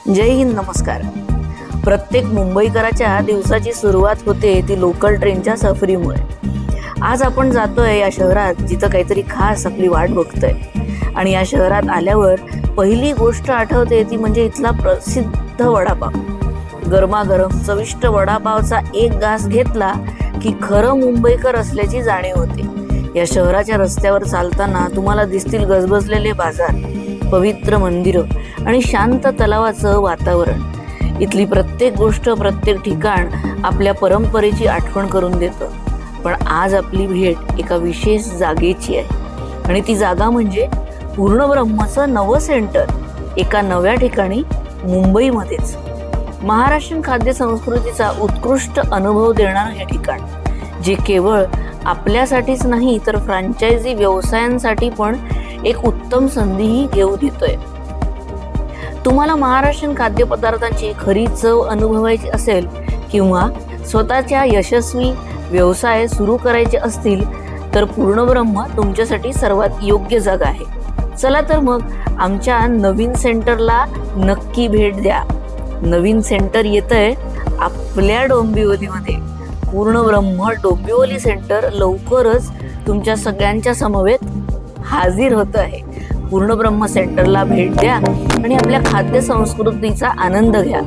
जय हिंद, नमस्कार। प्रत्येक मुंबईकराच्या दिवसाची सुरुवात होते ती लोकल ट्रेनच्या सफरीमुळे। आज आपण जातोय या शहरात जिथं काहीतरी खास आपली वाट बघतोय, आणि या शहरात आल्यावर पहिली गोष्ट आठवते ती म्हणजे इथला प्रसिद्ध वडापाव। गरमागरम चविष्ट वडापावचा एक घास घेतला की खरं मुंबईकर असल्याची जाणीव होते। या शहराच्या रस्त्यावर चालताना तुम्हाला दिसतील गजबजलेले बाजार, पवित्र मंदिरं आणि शांत तलावाचं वातावरण। इथली प्रत्येक गोष्ट, प्रत्येक ठिकाण आपल्या परंपरेची आठवण करून देतं। पण आज आपली भेट एका विशेष जागेची आहे, आणि ती जागा म्हणजे पूर्णब्रह्मचं नवं सेंटर, एका नव्या ठिकाणी, मुंबईमध्येच। महाराष्ट्रीयन खाद्य संस्कृतीचा उत्कृष्ट अनुभव देणारं हे ठिकाण, जे केवळ आपल्यासाठीच नाही तर फ्रँचायझी व्यवसायांसाठी पण एक उत्तम संधीही घेऊ देतोय। तुम्हाला महाराष्ट्रीयन खाद्यपदार्थांची खरी चव अनुभवायची असेल किंवा स्वतःच्या यशस्वी व्यवसाय सुरू करायचे असतील तर पूर्णब्रह्म तुमच्यासाठी सर्वात योग्य जागा आहे। चला तर मग आमच्या नवीन सेंटरला नक्की भेट द्या। नवीन सेंटर येतंय आपल्या डोंबिवलीमध्ये। पूर्णब्रह्म डोंबिवली सेंटर लवकरच तुमच्या सगळ्यांच्या समवेत हाजीर होत आहे। पूर्णब्रह्म सेंटरला भेट द्या आणि आपल्या खाद्य संस्कृतीचा आनंद घ्या।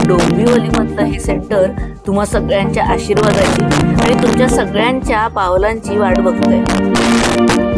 डोंबिवलीमधलं हे सेंटर तुम्हा सगळ्यांच्या आशीर्वादाची आणि तुमच्या सगळ्यांच्या पावलांची वाट बघतंय।